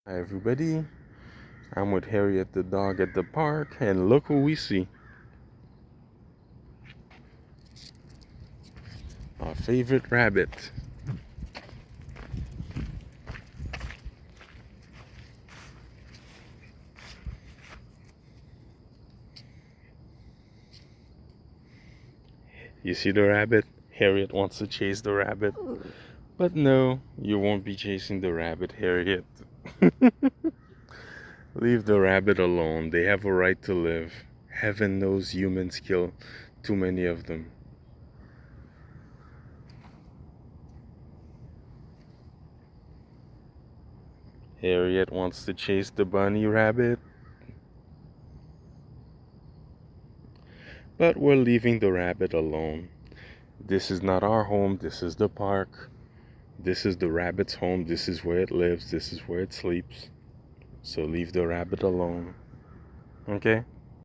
Hi everybody, I'm with Harriet the dog at the park, and look who we see. Our favorite rabbit. You see the rabbit? Harriet wants to chase the rabbit. But no, you won't be chasing the rabbit, Harriet. Leave the rabbit alone. They have a right to live. Heaven knows humans kill too many of them. Harriet wants to chase the bunny rabbit. But we're leaving the rabbit alone. This is not our home, this is the park. This is the rabbit's home, this is where it lives, this is where it sleeps. So leave the rabbit alone. Okay?